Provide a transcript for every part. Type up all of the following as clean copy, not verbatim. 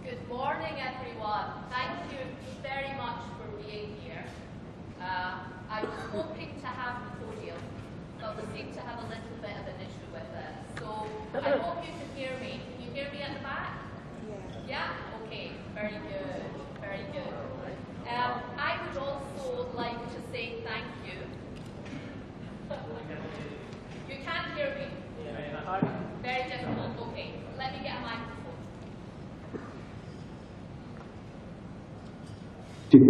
Good morning, everyone. Thank you very much for being here. I was hoping to have the podium, but we seem to have a little bit of an issue with it. So I hope you can hear me. Can you hear me at the back? Yeah? Okay. Very good. Very good. I would also like to say thank you. You can't hear me? Very difficult. Okay. Let me get a microphone. Can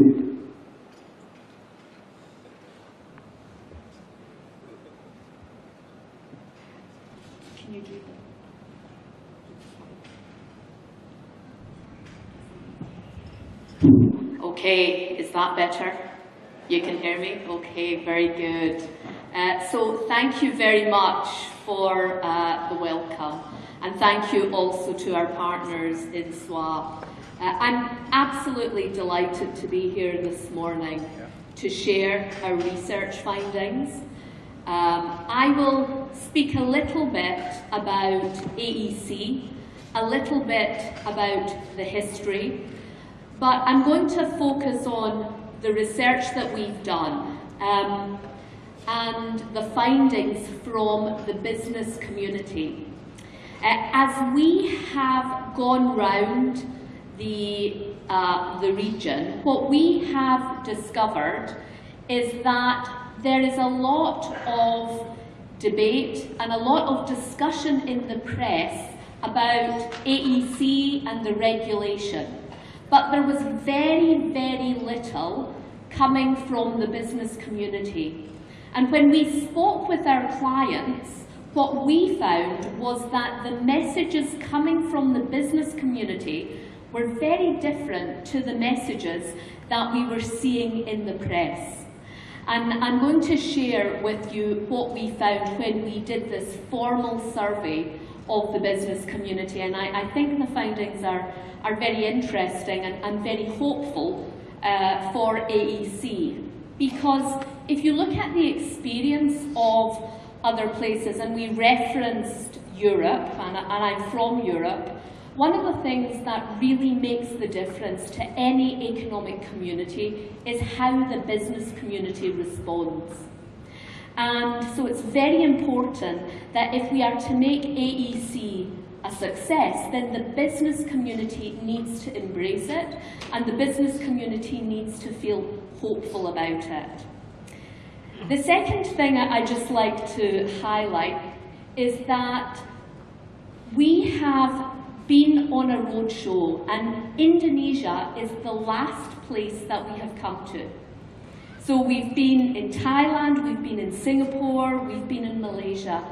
you do that? Okay, is that better? You can hear me? Okay, very good. So thank you very much for the welcome, and thank you also to our partners in SWA. I'm absolutely delighted to be here this morning to share our research findings. I will speak a little bit about AEC, a little bit about the history, but I'm going to focus on the research that we've done and the findings from the business community. As we have gone round the region, what we have discovered is that there is a lot of debate and a lot of discussion in the press about AEC and the regulation, but there was very, very little coming from the business community. And when we spoke with our clients, what we found was that the messages coming from the business community were very different to the messages that we were seeing in the press. And I'm going to share with you what we found when we did this formal survey of the business community. And I think the findings are very interesting and very hopeful for AEC. Because if you look at the experience of other places, and we referenced Europe, and I'm from Europe, one of the things that really makes the difference to any economic community is how the business community responds. And so it's very important that if we are to make AEC a success, then the business community needs to embrace it, and the business community needs to feel hopeful about it. The second thing I'd just like to highlight is that we have been on a roadshow, and Indonesia is the last place that we have come to. So we've been in Thailand, we've been in Singapore, we've been in Malaysia,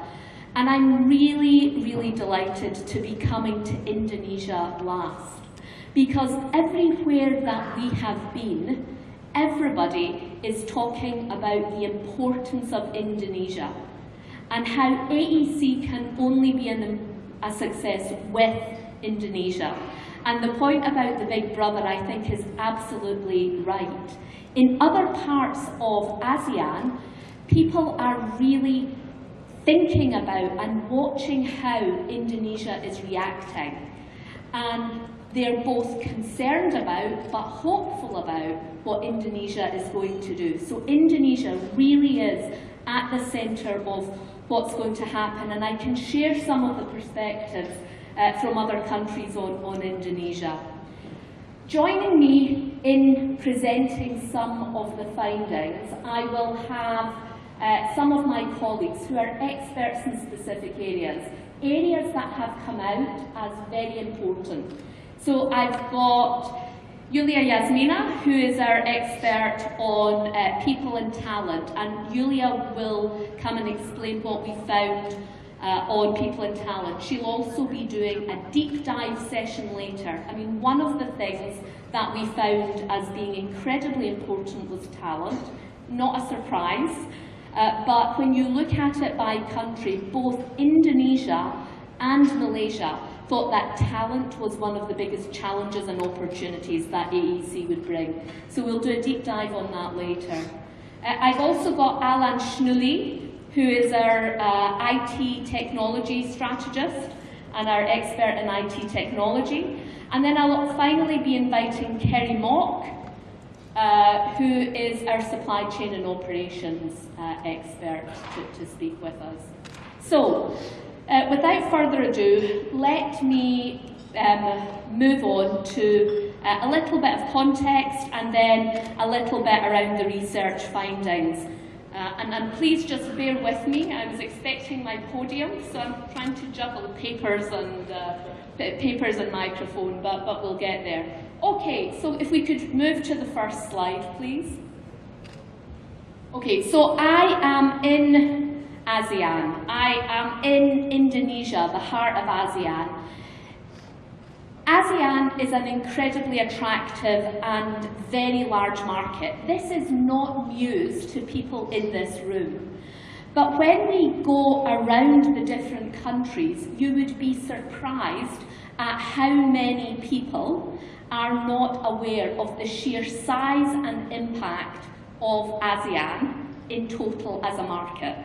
and I'm really, really delighted to be coming to Indonesia last. Because everywhere that we have been, everybody is talking about the importance of Indonesia and how AEC can only be a success with Indonesia. And the point about the Big Brother, I think, is absolutely right. In other parts of ASEAN, people are really thinking about and watching how Indonesia is reacting. And they're both concerned about, but hopeful about, what Indonesia is going to do. So Indonesia really is at the centre of what's going to happen, and I can share some of the perspectives from other countries on Indonesia. Joining me in presenting some of the findings, I will have some of my colleagues who are experts in specific areas that have come out as very important. So I've got Yulia Yasmina, who is our expert on people and talent, and Yulia will come and explain what we found on people and talent. She'll also be doing a deep dive session later. I mean, one of the things that we found as being incredibly important was talent. Not a surprise, but when you look at it by country, both Indonesia and Malaysia thought that talent was one of the biggest challenges and opportunities that AEC would bring. So we'll do a deep dive on that later. I've also got Alan Schnulli, who is our IT technology strategist, and our expert in IT technology. And then I'll finally be inviting Kerry Mock, who is our supply chain and operations expert, to speak with us. So, without further ado, let me move on to a little bit of context and then a little bit around the research findings. And please just bear with me. I was expecting my podium, so I'm trying to juggle papers and microphone, but we'll get there. Okay, so if we could move to the first slide, please. Okay, so I am in ASEAN. I am in Indonesia, the heart of ASEAN. ASEAN is an incredibly attractive and very large market. This is not news to people in this room. But when we go around the different countries, you would be surprised at how many people are not aware of the sheer size and impact of ASEAN in total as a market.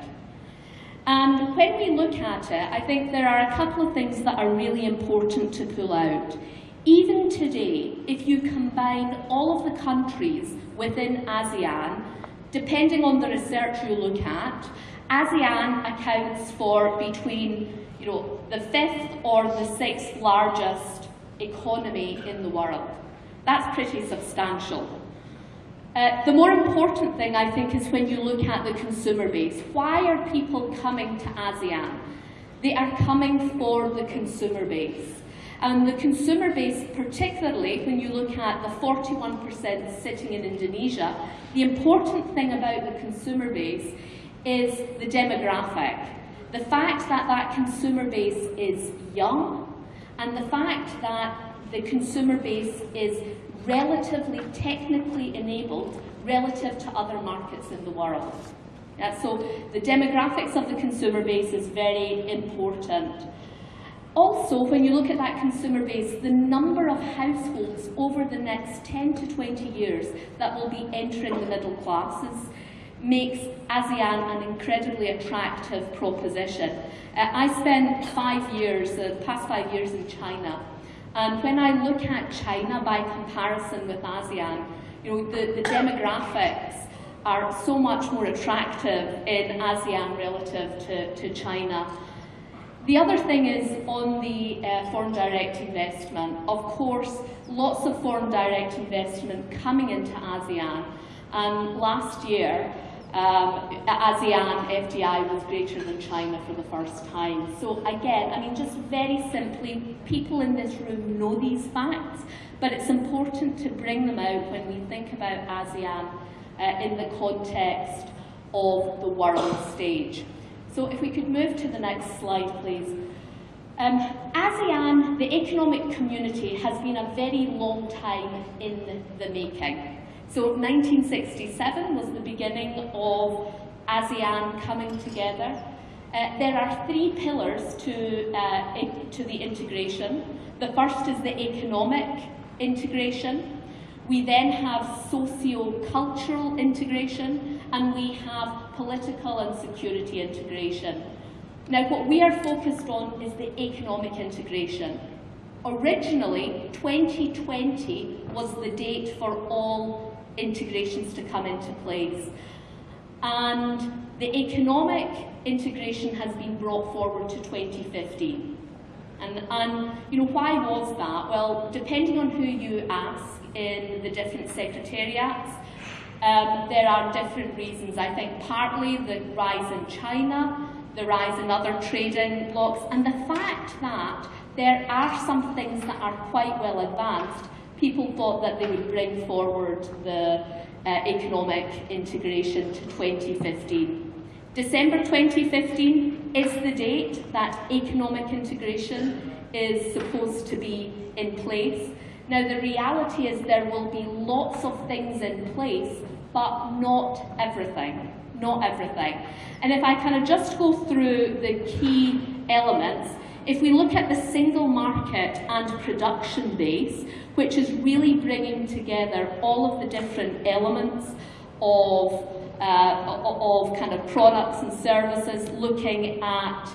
And when we look at it, I think there are a couple of things that are really important to pull out. Even today, if you combine all of the countries within ASEAN, depending on the research you look at, ASEAN accounts for between the 5th or the 6th largest economy in the world. That's pretty substantial. The more important thing, I think, is when you look at the consumer base. Why are people coming to ASEAN? They are coming for the consumer base. And the consumer base, particularly when you look at the 41% sitting in Indonesia, the important thing about the consumer base is the demographic. The fact that that consumer base is young, and the fact that the consumer base is relatively technically enabled relative to other markets in the world. So the demographics of the consumer base is very important. Also, when you look at that consumer base, the number of households over the next 10 to 20 years that will be entering the middle classes makes ASEAN an incredibly attractive proposition. I spent the past 5 years in China. And when I look at China by comparison with ASEAN, the demographics are so much more attractive in ASEAN relative to China. The other thing is on the foreign direct investment. Of course, lots of foreign direct investment coming into ASEAN. And last year, ASEAN FDI was greater than China for the first time. So again, just very simply, people in this room know these facts, but it's important to bring them out when we think about ASEAN in the context of the world stage. So if we could move to the next slide, please. ASEAN, the economic community, has been a very long time in the making. So 1967 was the beginning of ASEAN coming together. There are 3 pillars to the integration. The first is the economic integration. We then have socio-cultural integration, and we have political and security integration. Now, what we are focused on is the economic integration. Originally, 2020 was the date for all integrations to come into place. And the economic integration has been brought forward to 2015. And why was that? Well, depending on who you ask in the different secretariats, there are different reasons. I think partly the rise in China, the rise in other trading blocs, and the fact that there are some things that are quite well advanced. People thought that they would bring forward the economic integration to 2015. December 2015 is the date that economic integration is supposed to be in place. Now, the reality is there will be lots of things in place, but not everything. Not everything. And if I kind of just go through the key elements, if we look at the single market and production base, which is really bringing together all of the different elements of kind of products and services, looking at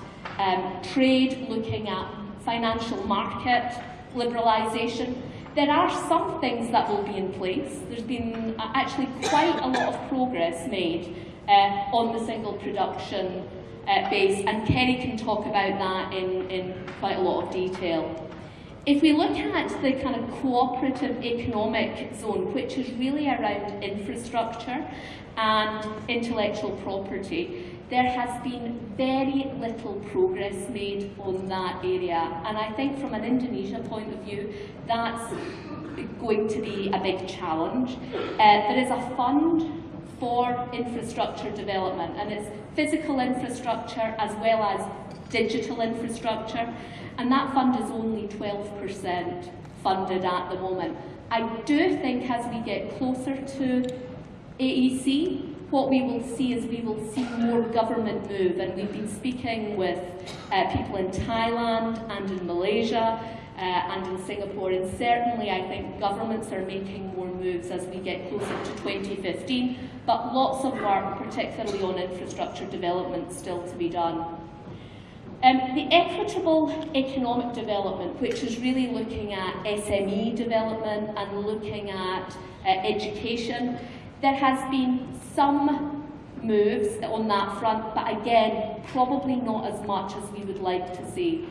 trade, looking at financial market liberalisation. There are some things that will be in place. There's been actually quite a lot of progress made on the single production base, and Kerry can talk about that in quite a lot of detail. If we look at the kind of cooperative economic zone, which is really around infrastructure and intellectual property, there has been very little progress made on that area. And I think from an Indonesia point of view, that's going to be a big challenge. There is a fund for infrastructure development, and it's physical infrastructure as well as digital infrastructure, and that fund is only 12% funded at the moment. I do think as we get closer to AEC, what we will see is we will see more government move, and we've been speaking with people in Thailand and in Malaysia and in Singapore, and certainly I think governments are making more moves as we get closer to 2015, but lots of work, particularly on infrastructure development, still to be done. The equitable economic development, which is really looking at SME development and looking at education, there has been some moves on that front, but again, probably not as much as we would like to see.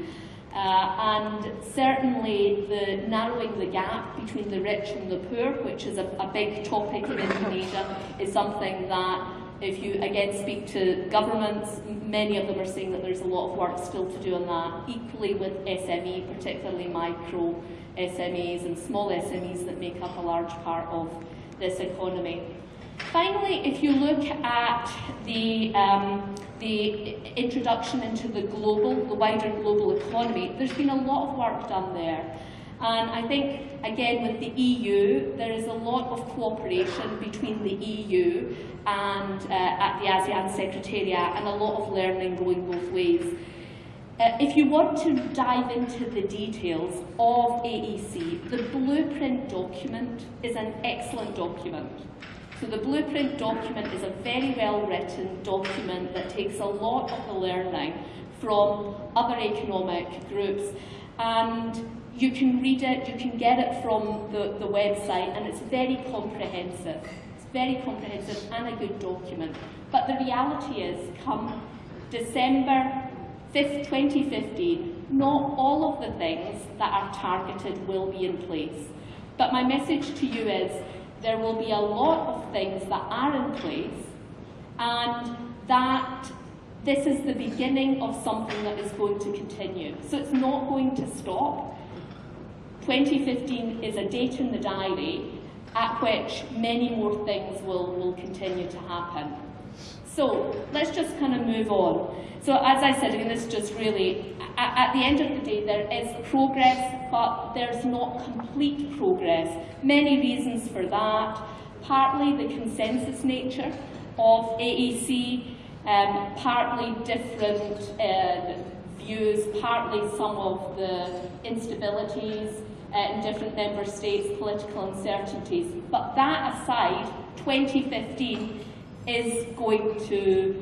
And certainly the narrowing the gap between the rich and the poor, which is a big topic in Indonesia, is something that if you again speak to governments, many of them are saying that there's a lot of work still to do on that. Equally with SME, particularly micro SMEs and small SMEs that make up a large part of this economy. Finally, if you look at the introduction into the wider global economy, there's been a lot of work done there. And I think, again, with the EU, there is a lot of cooperation between the EU and at the ASEAN Secretariat, and a lot of learning going both ways. If you want to dive into the details of AEC, the blueprint document is an excellent document. So the blueprint document is a very well-written document that takes a lot of the learning from other economic groups, and you can read it, you can get it from the website, and it's very comprehensive. It's very comprehensive and a good document. But the reality is, come December 5th, 2015, not all of the things that are targeted will be in place. But my message to you is, there will be a lot of things that are in place, and that this is the beginning of something that is going to continue. So it's not going to stop. 2015 is a date in the diary at which many more things will continue to happen. So let's just kind of move on. So as I said, I mean, this just really, at the end of the day, there is progress, but there's not complete progress. Many reasons for that. Partly the consensus nature of AEC, partly different views, partly some of the instabilities in different member states, political uncertainties. But that aside, 2015 is going to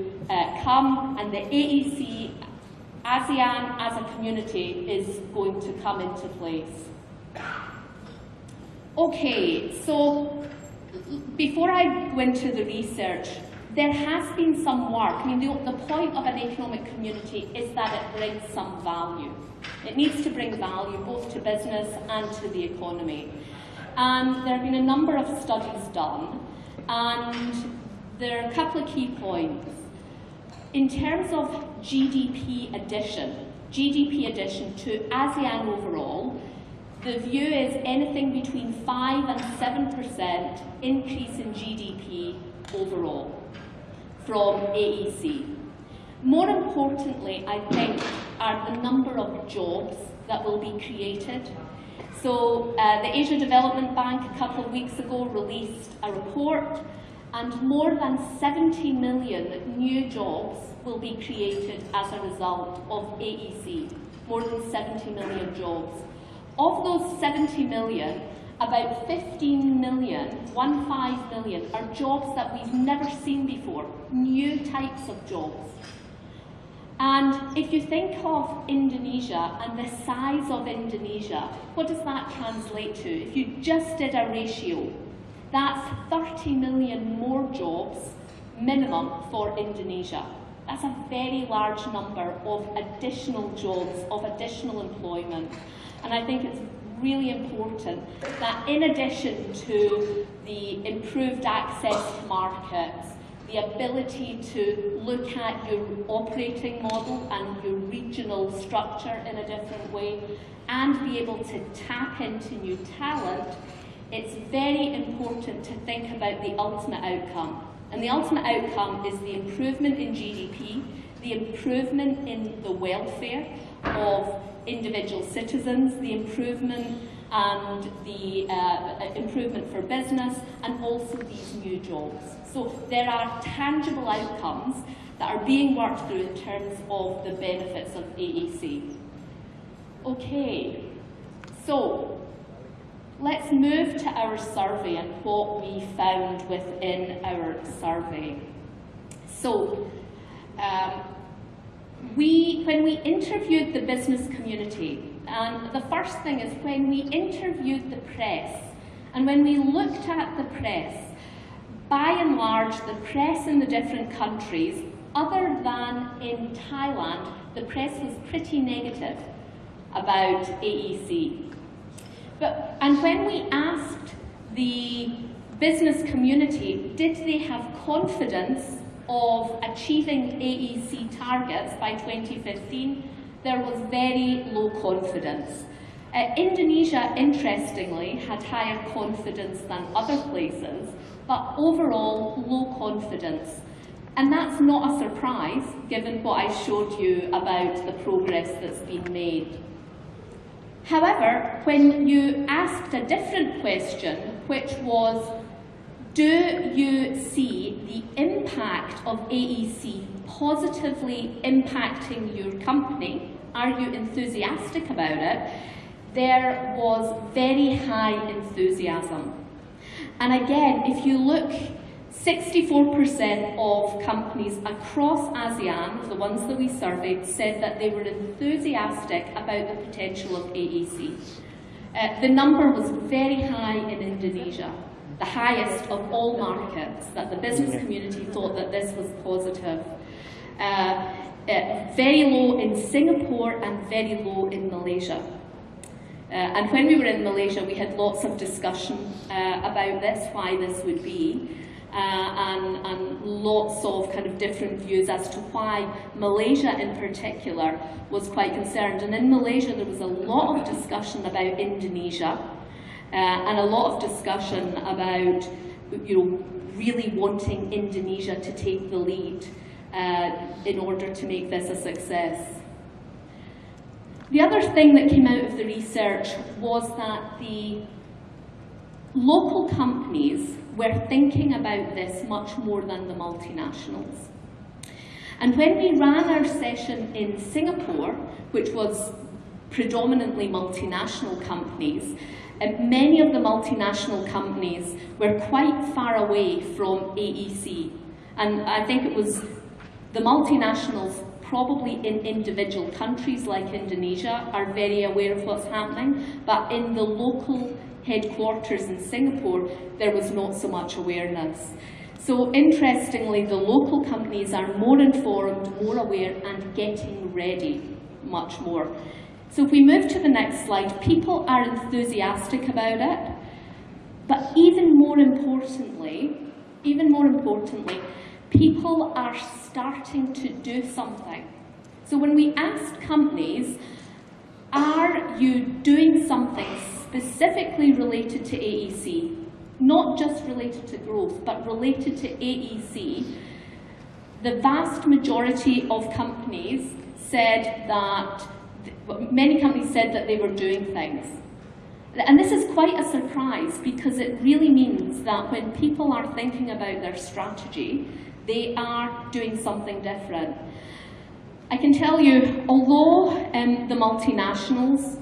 come, and the AEC, ASEAN as a community, is going to come into place. Okay, so before I go into the research, there has been some work. I mean, the point of an economic community is that it brings some value. It needs to bring value both to business and to the economy. And there have been a number of studies done, and there are a couple of key points. In terms of GDP addition to ASEAN overall, the view is anything between 5 and 7% increase in GDP overall from AEC. More importantly, I think, are the number of jobs that will be created. So the Asia Development Bank a couple of weeks ago released a report, and more than 70 million new jobs will be created as a result of AEC. More than 70 million jobs. Of those 70 million, about 15 million, 15 million, are jobs that we've never seen before, new types of jobs. And if you think of Indonesia and the size of Indonesia, what does that translate to? If you just did a ratio, that's 30 million more jobs minimum for Indonesia. That's a very large number of additional jobs, of additional employment. And I think it's really important that in addition to the improved access to markets, the ability to look at your operating model and your regional structure in a different way, and be able to tap into new talent, it's very important to think about the ultimate outcome. And the ultimate outcome is the improvement in GDP, the improvement in the welfare of individual citizens, the improvement and the improvement for business, and also these new jobs. So there are tangible outcomes that are being worked through in terms of the benefits of AEC. Okay, so let's move to our survey and what we found within our survey. So, when we interviewed the business community, and the first thing is when we interviewed the press, and when we looked at the press, by and large, the press in the different countries, other than in Thailand, the press was pretty negative about AEC. And when we asked the business community, did they have confidence of achieving AEC targets by 2015, there was very low confidence. Indonesia, interestingly, had higher confidence than other places, but overall low confidence. And that's not a surprise, given what I showed you about the progress that's been made. However, when you asked a different question, which was, do you see the impact of AEC positively impacting your company? Are you enthusiastic about it? There was very high enthusiasm. And again, if you look, 64% of companies across ASEAN, the ones that we surveyed, said that they were enthusiastic about the potential of AEC. The number was very high in Indonesia, the highest of all markets, that the business community thought that this was positive. Very low in Singapore and very low in Malaysia. And when we were in Malaysia, we had lots of discussion about this, why this would be. And lots of kind of different views as to why Malaysia in particular was quite concerned. And in Malaysia there was a lot of discussion about Indonesia and a lot of discussion about, really wanting Indonesia to take the lead in order to make this a success. The other thing that came out of the research was that the local companies were thinking about this much more than the multinationals. And when we ran our session in Singapore, which was predominantly multinational companies, many of the multinational companies were quite far away from AEC. And I think it was the multinationals, probably in individual countries like Indonesia, are very aware of what's happening, but in the local headquarters in Singapore, there was not so much awareness. So interestingly, the local companies are more informed, more aware, and getting ready much more. So if we move to the next slide, people are enthusiastic about it, but even more importantly, people are starting to do something. So when we asked companies, are you doing something specifically related to AEC, not just related to growth, but related to AEC, the vast majority of companies said that, many companies said that they were doing things. And this is quite a surprise, because it really means that when people are thinking about their strategy, they are doing something different. I can tell you, although the multinationals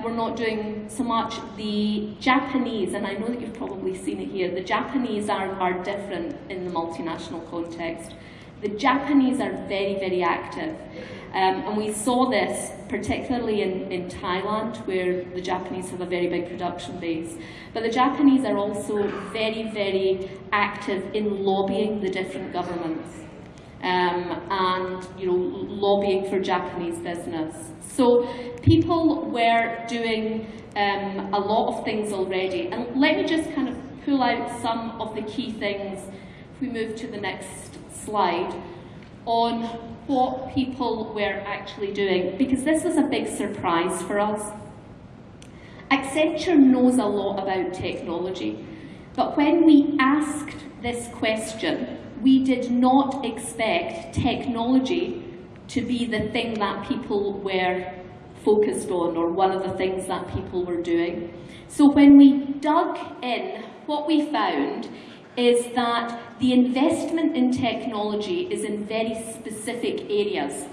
were not doing so much, the Japanese, and I know that you've probably seen it here, the Japanese are different in the multinational context. The Japanese are very, very active. And we saw this particularly in Thailand, where the Japanese have a very big production base. But the Japanese are also very, very active in lobbying the different governments and lobbying for Japanese business. So people were doing a lot of things already. And let me just kind of pull out some of the key things, if we move to the next slide, on what people were actually doing, because this was a big surprise for us. Accenture knows a lot about technology, but when we asked this question, we did not expect technology to be the thing that people were focused on, or one of the things that people were doing. So when we dug in, what we found is that the investment in technology is in very specific areas.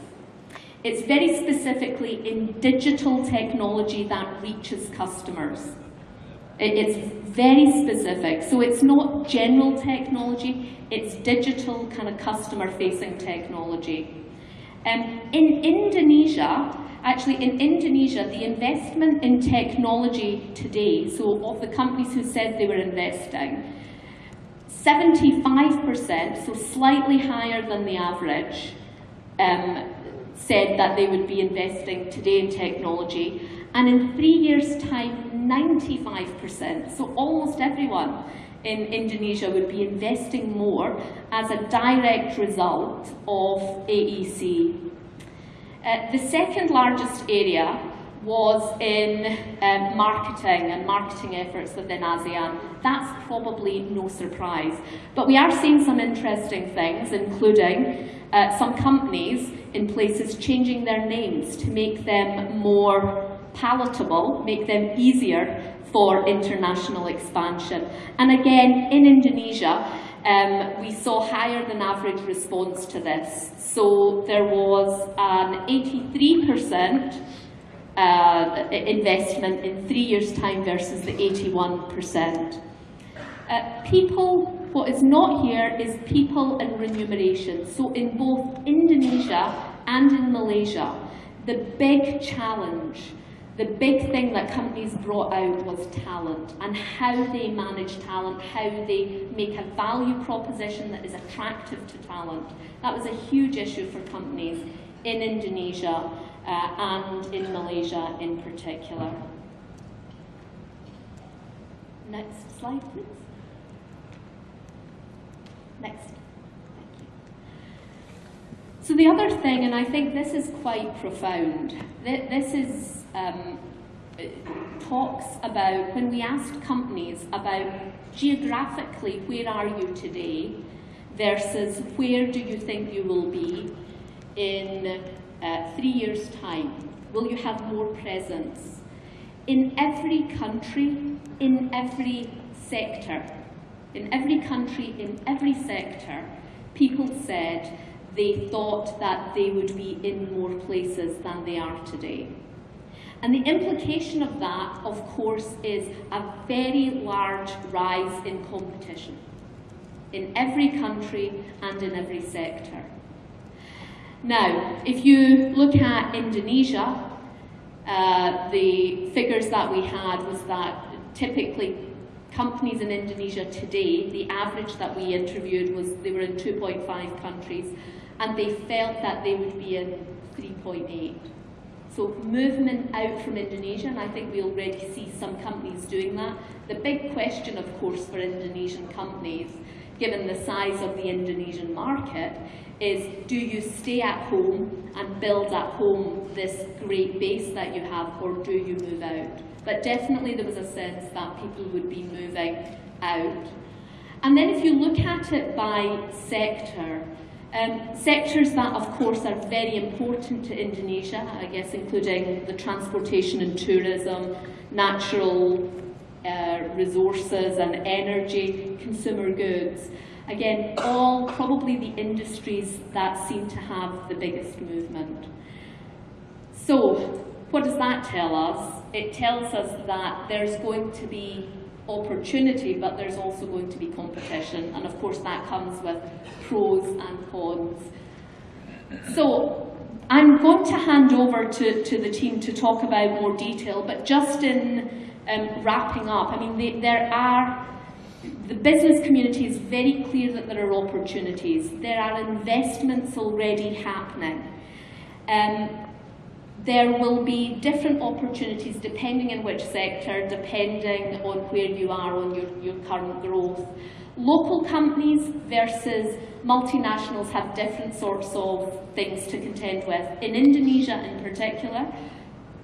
It's very specifically in digital technology that reaches customers. It's very specific. So it's not general technology, it's digital kind of customer-facing technology. In Indonesia, the investment in technology today, so of the companies who said they were investing, 75%, so slightly higher than the average, said that they would be investing today in technology, and in 3 years' time, 95%, so almost everyone in Indonesia would be investing more as a direct result of AEC. The second largest area was in marketing and marketing efforts within ASEAN. That's probably no surprise. But we are seeing some interesting things, including some companies in places changing their names to make them more palatable, make them easier for international expansion. And again, in Indonesia, we saw higher than average response to this. So there was an 83% investment in 3 years' time versus the 81%. What is not here is people and remuneration. So in both Indonesia and in Malaysia, the big challenge, the big thing that companies brought out was talent, and how they manage talent, how they make a value proposition that is attractive to talent. That was a huge issue for companies in Indonesia and in Malaysia in particular. Next slide, please. Next. Thank you. So the other thing, and I think this is quite profound, this is talks about, when we asked companies about geographically, where are you today versus where do you think you will be in 3 years' time? Will you have more presence? In every country, in every sector, in every country, in every sector, people said they thought that they would be in more places than they are today. And the implication of that, of course, is a very large rise in competition in every country and in every sector. Now, if you look at Indonesia, the figures that we had was that typically companies in Indonesia today, the average that we interviewed was they were in 2.5 countries, and they felt that they would be in 3.8. So movement out from Indonesia, and I think we already see some companies doing that. The big question, of course, for Indonesian companies, given the size of the Indonesian market, is do you stay at home and build at home this great base that you have, or do you move out? But definitely there was a sense that people would be moving out. And then if you look at it by sector, sectors that, of course, are very important to Indonesia, I guess including the transportation and tourism, natural resources and energy, consumer goods. Again, all probably the industries that seem to have the biggest movement. So, what does that tell us? It tells us that there's going to be opportunity, but there's also going to be competition, and of course that comes with pros and cons. So I'm going to hand over to the team to talk about more detail, but just in wrapping up, I mean, the business community is very clear that there are opportunities. There are investments already happening. There will be different opportunities depending in which sector, depending on where you are on your current growth. Local companies versus multinationals have different sorts of things to contend with. In Indonesia in particular,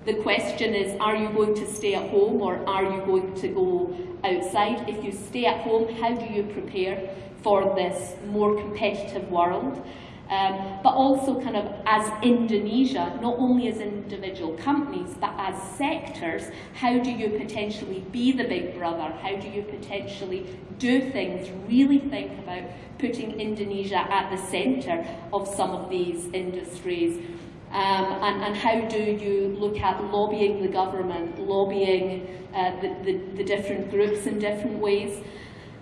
the question is, are you going to stay at home or are you going to go outside? If you stay at home, how do you prepare for this more competitive world? But also kind of as Indonesia, not only as individual companies, but as sectors, how do you potentially be the big brother? How do you potentially do things, really think about putting Indonesia at the center of some of these industries? And how do you look at lobbying the government, lobbying the different groups in different ways?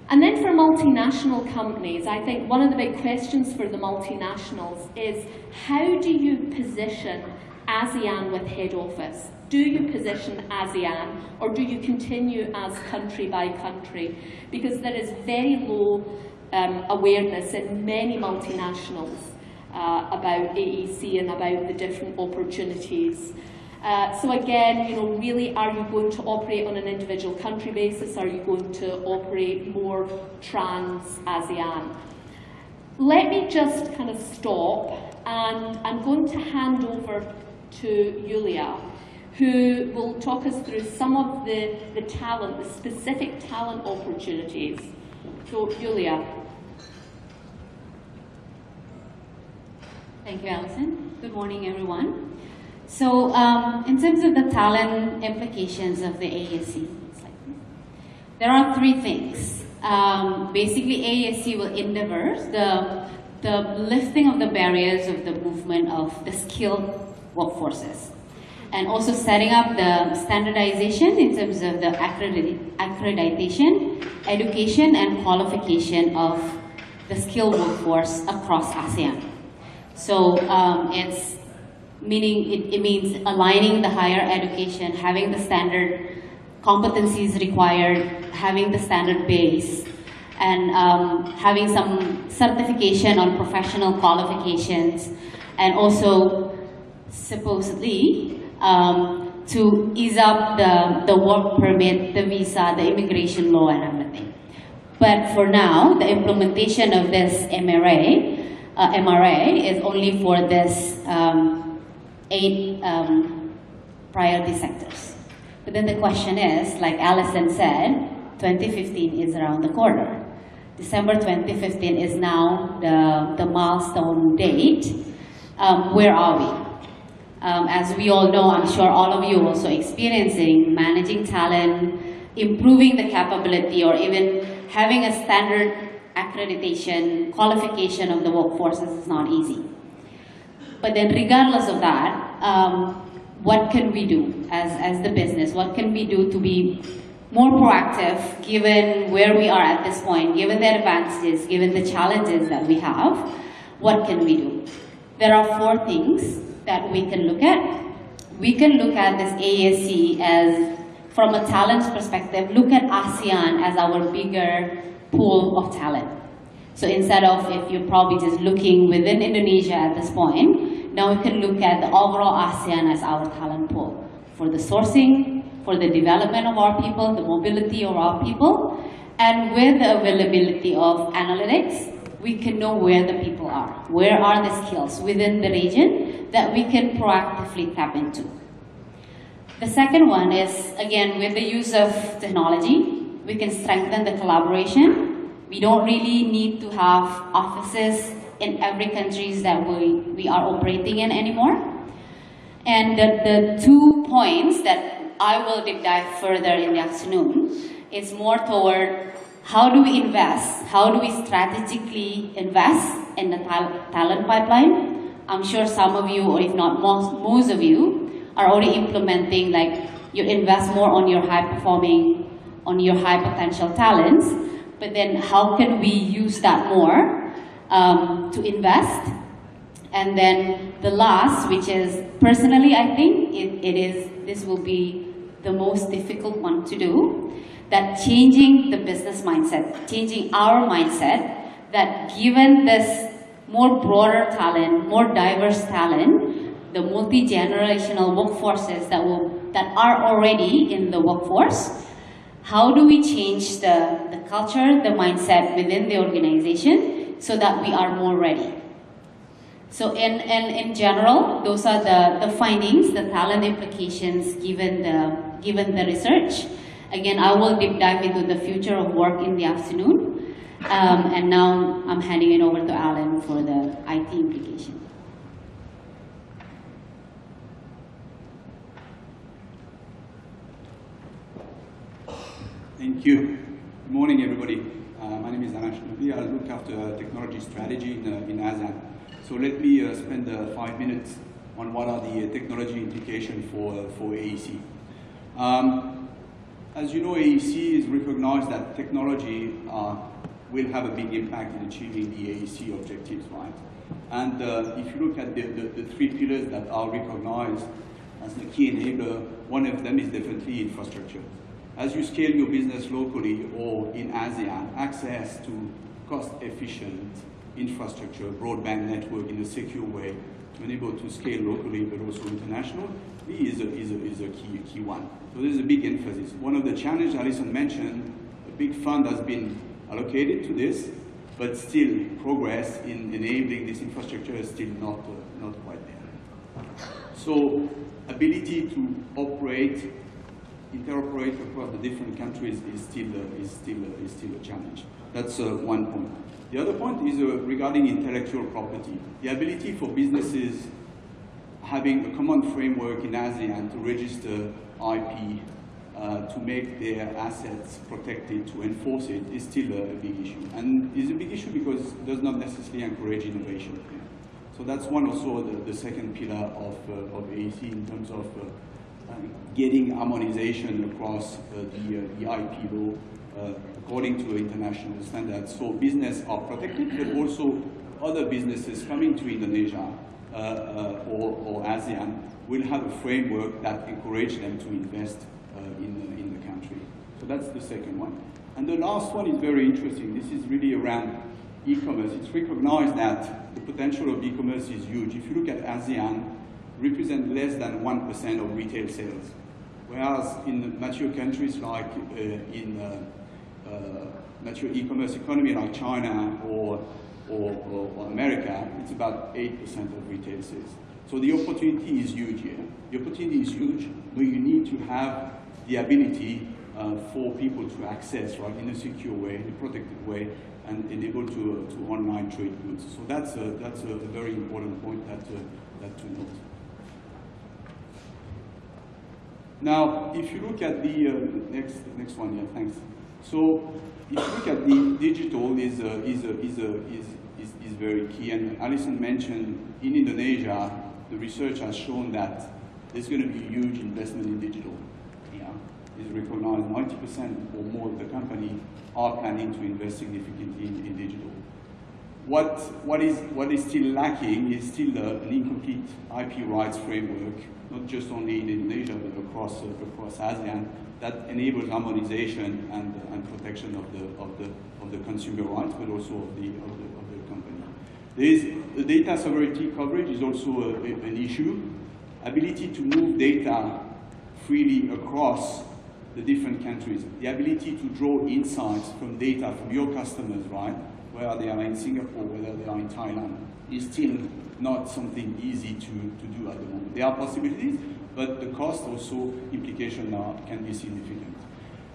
And then for multinational companies, I think one of the big questions for the multinationals is, how do you position ASEAN with head office? Do you position ASEAN, or do you continue as country by country? Because there is very low awareness in many multinationals about AEC and about the different opportunities. So again, you know, really, are you going to operate on an individual country basis? Are you going to operate more trans-ASEAN? Let me just kind of stop, and I'm going to hand over to Yulia, who will talk us through some of the talent, the specific talent opportunities. So, Yulia. Thank you, Alison. Good morning, everyone. So, in terms of the talent implications of the ASC, there are three things. Basically, ASC will endeavor the lifting of the barriers of the movement of the skilled workforces, and also setting up the standardization in terms of the accreditation, education, and qualification of the skilled workforce across ASEAN. So, it means aligning the higher education, having the standard competencies required, having the standard base, and having some certification on professional qualifications, and also supposedly to ease up the work permit, the visa, the immigration law, and everything. But for now, the implementation of this MRA is only for this 8 priority sectors. But then the question is, like Alison said, 2015 is around the corner. December 2015 is now the milestone date. Where are we? As we all know, I'm sure all of you are also experiencing managing talent, improving the capability, or even having a standard accreditation, qualification of the workforces is not easy. But then regardless of that, what can we do as the business? What can we do to be more proactive given where we are at this point, given the advantages, given the challenges that we have? What can we do? There are 4 things that we can look at. We can look at this ASC as, from a talent perspective, look at ASEAN as our bigger pool of talent. So instead of, if you're probably just looking within Indonesia at this point, now we can look at the overall ASEAN as our talent pool for the sourcing, for the development of our people, the mobility of our people, and with the availability of analytics, we can know where the people are. Where are the skills within the region that we can proactively tap into? The second one is, again, with the use of technology, we can strengthen the collaboration. We don't really need to have offices in every country that we are operating in anymore. And the 2 points that I will deep dive further in the afternoon is more toward how do we invest, how do we strategically invest in the talent pipeline. I'm sure some of you, or if not most of you, are already implementing, like, you invest more on your high-performing on your high potential talents, but then how can we use that more to invest? And then the last, which is personally, I think this will be the most difficult one to do, that changing the business mindset, changing our mindset, that given this more broader talent, more diverse talent, the multi-generational workforces that are already in the workforce, how do we change the culture, the mindset within the organization so that we are more ready? So in general, those are the findings, the talent implications given the research. Again, I will deep dive into the future of work in the afternoon. And now I'm handing it over to Alan for the IT implication. Thank you. Good morning, everybody. My name is Aloysius. I look after technology strategy in ASEAN. So let me spend 5 minutes on what are the technology implications for AEC. As you know, AEC is recognized that technology will have a big impact in achieving the AEC objectives, right? And if you look at the 3 pillars that are recognized as the key enabler, one of them is definitely infrastructure. As you scale your business locally or in ASEAN, access to cost-efficient infrastructure, broadband network in a secure way to enable to scale locally but also internationally is a key one. So there's a big emphasis. One of the challenges Alison mentioned, a big fund has been allocated to this, but still progress in enabling this infrastructure is still not quite there. So ability to operate, interoperate across the different countries is still a challenge. That's one point. The other point is regarding intellectual property. The ability for businesses having a common framework in ASEAN to register IP, to make their assets protected, to enforce it, is still a big issue. And it's a big issue because it does not necessarily encourage innovation. So that's one also the second pillar of AEC in terms of getting harmonization across the IP law according to international standards. So business are protected, but also other businesses coming to Indonesia or ASEAN will have a framework that encourages them to invest in the country. So that's the second one. And the last one is very interesting. This is really around e-commerce. It's recognized that the potential of e-commerce is huge. If you look at ASEAN, represent less than 1% of retail sales. Whereas in mature countries like mature e-commerce economy like China or America, it's about 8% of retail sales. So the opportunity is huge here. The opportunity is huge, but you need to have the ability for people to access, right, in a secure way, in a protected way, and enable to online trade goods. So that's a very important point that to note. Now, if you look at the next one, yeah, thanks. So, if you look at the digital is very key, and Alison mentioned in Indonesia, the research has shown that there's going to be a huge investment in digital. Yeah, it's recognized 90% or more of the company are planning to invest significantly in digital. What is still lacking is still an incomplete IP rights framework, not just only in Indonesia but across ASEAN, that enables harmonization and protection of the consumer rights, but also of the company. The data sovereignty coverage is also an issue. Ability to move data freely across the different countries. The ability to draw insights from data from your customers, right? Whether they are in Singapore, whether they are in Thailand, is still not something easy to do at the moment. There are possibilities, but the cost also implications can be significant.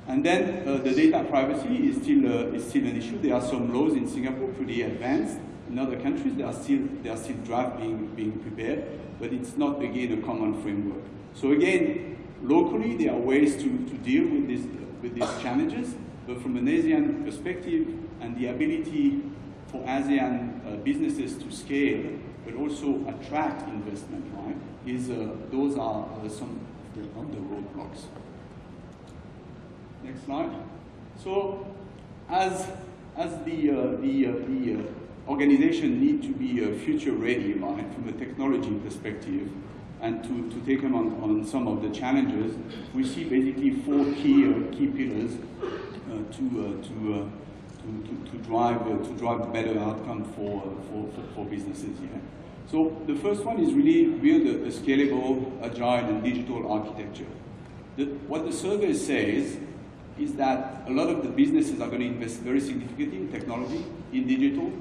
And then the data privacy is still an issue. There are some laws in Singapore pretty advanced. In other countries, they are still draft being prepared, but it's not again a common framework. So again, locally there are ways to deal with these challenges, but from an ASEAN perspective and the ability for ASEAN businesses to scale, but also attract investment, right? Those are some of the roadblocks. Next slide. So, as the organization need to be future ready, right, from a technology perspective, and to take them on some of the challenges, we see basically four key pillars to drive better outcome for businesses here. So the first one is really build a scalable, agile, and digital architecture. What the survey says is that a lot of the businesses are going to invest very significantly in technology, in digital,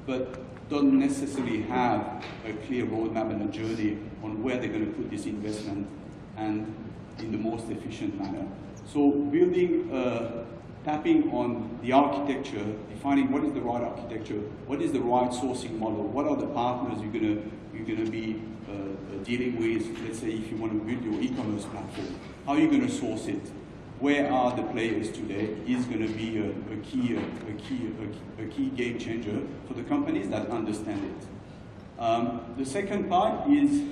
but don't necessarily have a clear roadmap and a journey on where they're going to put this investment and in the most efficient manner. So building, tapping on the architecture, defining what is the right architecture, what is the right sourcing model, what are the partners you're going to be dealing with. Let's say if you want to build your e-commerce platform, how are you going to source it? Where are the players today is going to be a key game changer for the companies that understand it. The second part is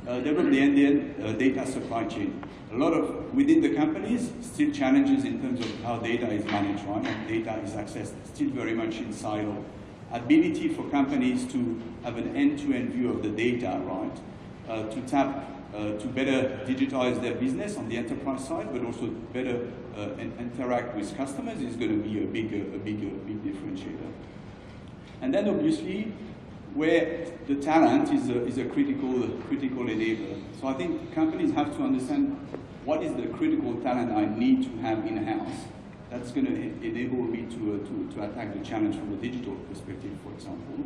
develop the end-to-end data supply chain. A lot of, within the companies, still challenges in terms of how data is managed, right? And data is accessed still very much in silo. Ability for companies to have an end-to-end view of the data, right? To tap, to better digitize their business on the enterprise side, but also better interact with customers is going to be a big differentiator. And then obviously, where the talent is a critical enabler. So I think companies have to understand what is the critical talent I need to have in-house. That's going to enable me to attack the challenge from a digital perspective, for example.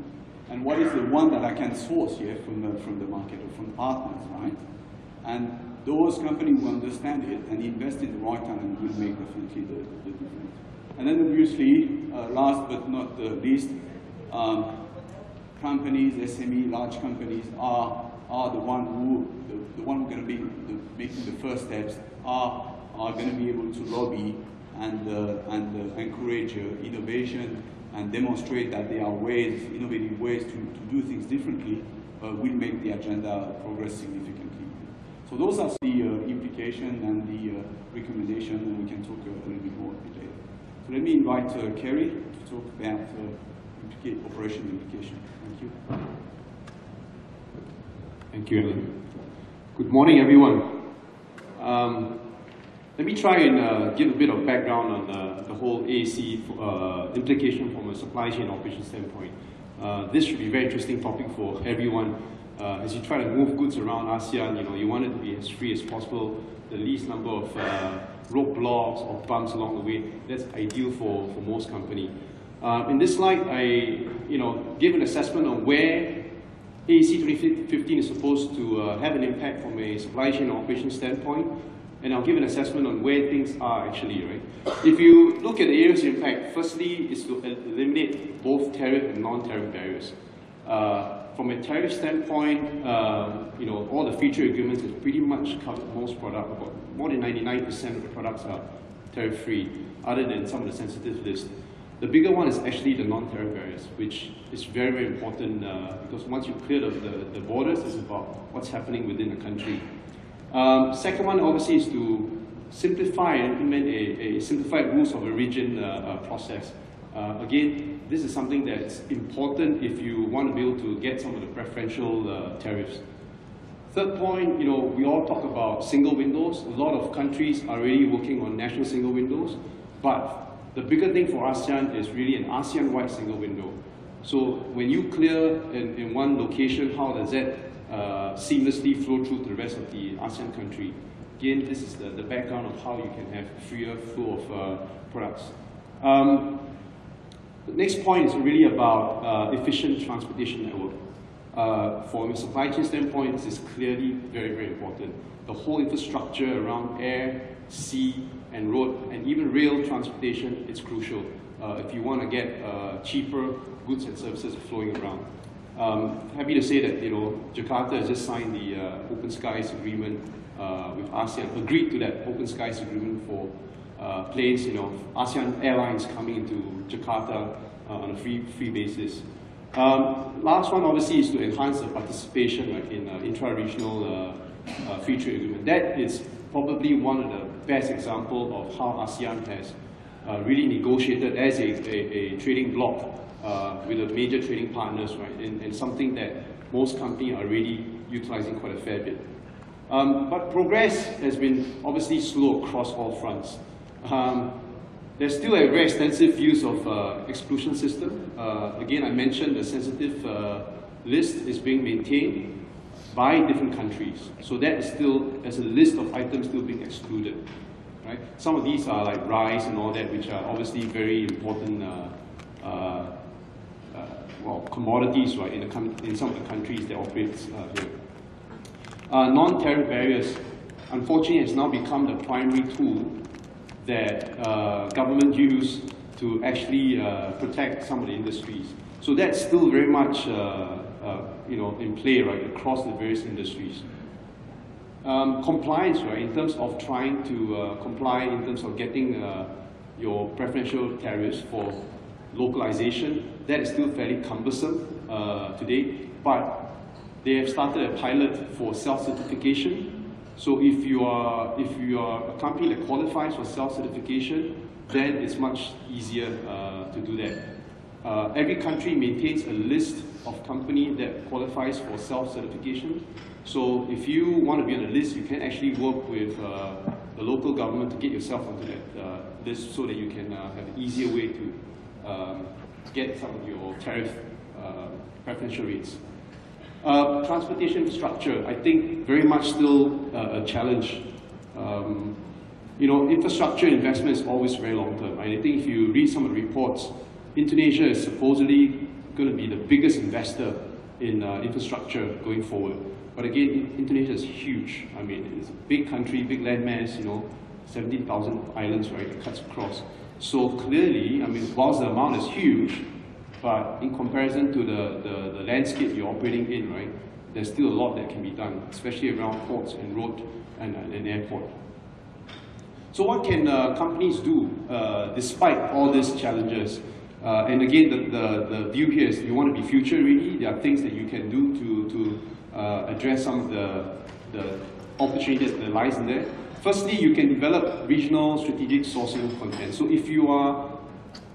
And what is the one that I can source here from the market or from partners, right? And those companies who understand it and invest in the right talent will make definitely the difference. And then obviously, last but not the least, companies, SME, large companies are the one who are going to be making the first steps, are going to be able to lobby and encourage innovation and demonstrate that there are innovative ways to do things differently, will make the agenda progress significantly. So those are the implication and the recommendation, and we can talk a little bit more later. So let me invite Kerry to talk about operational implication. Thank you. Thank you, Alan. Good morning, everyone. Let me try and give a bit of background on the whole AAC implication from a supply chain operations standpoint. This should be a very interesting topic for everyone. As you try to move goods around ASEAN, you want it to be as free as possible, the least number of roadblocks or bumps along the way. That's ideal for most companies. In this slide, I give an assessment on where AAC 2015 is supposed to have an impact from a supply chain operations standpoint, and I'll give an assessment on where things are actually, right? If you look at the areas of impact, firstly is to eliminate both tariff and non-tariff barriers. From a tariff standpoint, all the feature agreements have pretty much covered most products. About more than 99% of the products are tariff-free, other than some of the sensitive lists. The bigger one is actually the non-tariff barriers, which is very, very important because once you clear the borders, it's about what's happening within the country. Second one, obviously, is to simplify and implement a simplified rules of origin process. Again, this is something that's important if you want to be able to get some of the preferential tariffs. Third point, we all talk about single windows. A lot of countries are already working on national single windows, but the bigger thing for ASEAN is really an ASEAN-wide single window. So when you clear in one location, how does that seamlessly flow through to the rest of the ASEAN country? Again, this is the background of how you can have freer flow of products. The next point is really about efficient transportation network. From a supply chain standpoint, this is clearly very, very important. The whole infrastructure around air, sea, and road, and even rail transportation is crucial if you want to get cheaper goods and services flowing around. Happy to say that Jakarta has just signed the Open Skies Agreement with ASEAN, agreed to that Open Skies Agreement for planes, ASEAN airlines coming into Jakarta on a free basis. Last one, obviously, is to enhance the participation in intra-regional free trade agreement. That is probably one of the best examples of how ASEAN has really negotiated as a trading bloc with the major trading partners, right? And something that most companies are really utilizing quite a fair bit. But progress has been obviously slow across all fronts. There's still a very extensive use of exclusion system. Again, I mentioned the sensitive list is being maintained by different countries. So that is still, as a list of items still being excluded. Right? Some of these are like rice and all that, which are obviously very important commodities, right, in some of the countries that operate here. Non-tariff barriers, unfortunately, has now become the primary tool that government use to actually protect some of the industries. So that's still very much in play, right, across the various industries. Compliance, right, in terms of trying to comply, in terms of getting your preferential tariffs for localization, that is still fairly cumbersome today, but they have started a pilot for self-certification. So if you are a company that qualifies for self-certification, then it's much easier to do that. Every country maintains a list of companies that qualifies for self-certification. So if you want to be on the list, you can actually work with the local government to get yourself onto that list so that you can have an easier way to get some of your tariff preferential rates. Transportation infrastructure, I think very much still a challenge. Infrastructure investment is always very long term. I think if you read some of the reports, Indonesia is supposedly going to be the biggest investor in infrastructure going forward. But again, Indonesia is huge. I mean, it's a big country, big landmass, 17,000 islands, right, it cuts across. So clearly, I mean, whilst the amount is huge, but in comparison to the landscape you're operating in, right, there's still a lot that can be done, especially around ports and road and airport. So what can companies do despite all these challenges? And again, the view here is you want to be future ready. There are things that you can do to address some of the opportunities that lies in there. Firstly, you can develop regional strategic sourcing content. So if you are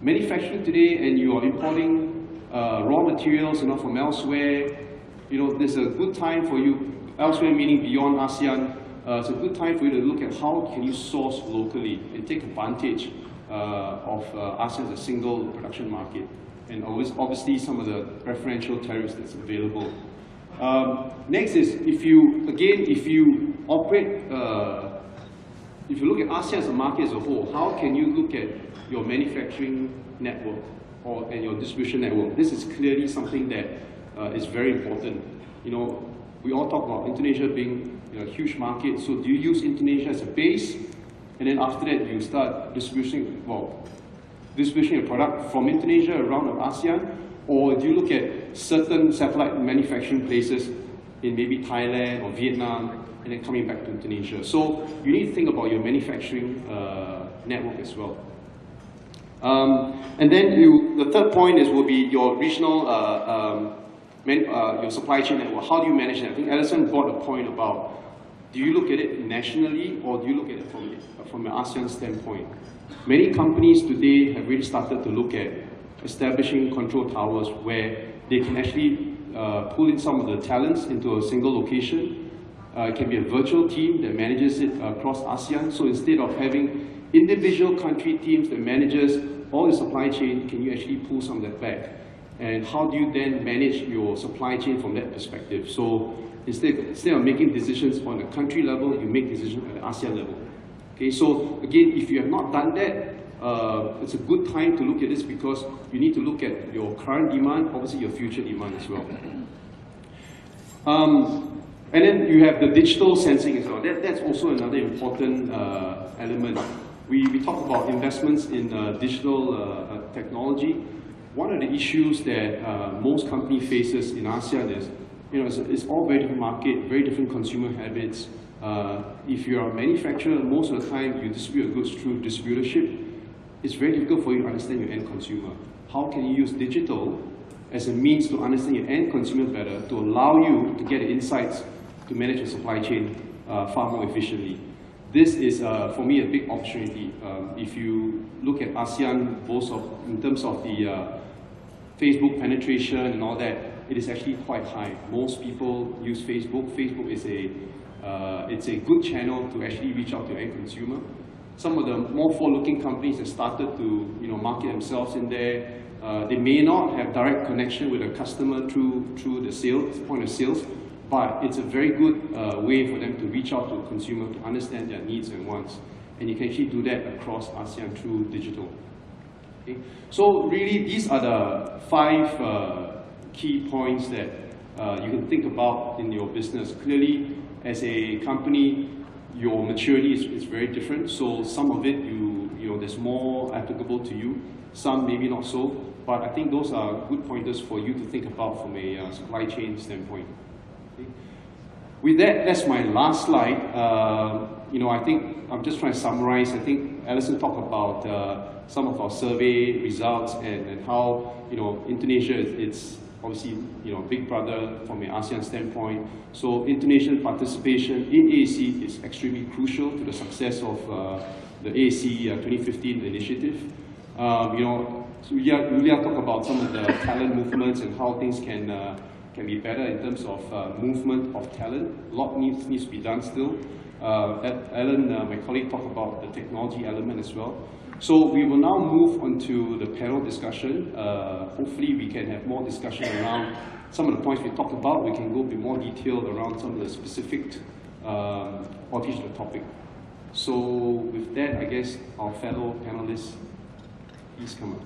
manufacturing today and you are importing raw materials from elsewhere, there's a good time for you, elsewhere meaning beyond ASEAN, it's a good time for you to look at how can you source locally and take advantage of ASEAN as a single production market, and obviously some of the preferential tariffs that's available. Next is, if you operate, if you look at ASEAN as a market as a whole, how can you look at your manufacturing network and your distribution network? This is clearly something that is very important. We all talk about Indonesia being a huge market, so do you use Indonesia as a base, and then after that you start distributing a product from Indonesia around ASEAN, or do you look at certain satellite manufacturing places in maybe Thailand or Vietnam, and then coming back to Indonesia? So you need to think about your manufacturing network as well. And then the third point will be your regional, your supply chain network. How do you manage that? I think Alison brought a point about, do you look at it nationally or do you look at it from an ASEAN standpoint? Many companies today have really started to look at establishing control towers where they can actually pull in some of the talents into a single location. It can be a virtual team that manages it across ASEAN. So instead of having individual country teams that manages all the supply chain, can you actually pull some of that back? And how do you then manage your supply chain from that perspective? So instead of making decisions on the country level, you make decisions at the ASEAN level. Okay, so again, if you have not done that, it's a good time to look at this because you need to look at your current demand, obviously your future demand as well. And then you have the digital sensing as well. That's also another important element. We talk about investments in digital technology. One of the issues that most company faces in ASEAN is, it's all very different market, very different consumer habits. If you're a manufacturer, most of the time you distribute goods through distributorship. It's very difficult for you to understand your end consumer. How can you use digital as a means to understand your end consumer better, to allow you to get insights to manage your supply chain far more efficiently? this is, for me, a big opportunity. If you look at ASEAN, both in terms of the Facebook penetration and all that, it is actually quite high. Most people use Facebook. Facebook is it's a good channel to actually reach out to end consumer. Some of the more forward-looking companies have started to market themselves in there. They may not have direct connection with a customer through the point of sales, but it's a very good way for them to reach out to a consumer to understand their needs and wants. And you can actually do that across ASEAN through digital. Okay? So really, these are the 5 key points that you can think about in your business. Clearly, as a company, your maturity is very different. So some of it, there's more applicable to you. Some maybe not so. But I think those are good pointers for you to think about from a supply chain standpoint. Okay. With that, that's my last slide. I think I'm just trying to summarize. I think Alison talked about some of our survey results and how Indonesia it's obviously big brother from an ASEAN standpoint. So Indonesian participation in AAC is extremely crucial to the success of the AAC 2015 initiative. So Julia talked about some of the talent movements and how things can be better in terms of movement of talent. A lot needs to be done still. Alan, my colleague, talked about the technology element as well. So we will now move on to the panel discussion. Hopefully we can have more discussion around some of the points we talked about. We can go a bit more detailed around some of the specific qualities of the topic. So with that, I guess our fellow panelists, please come up.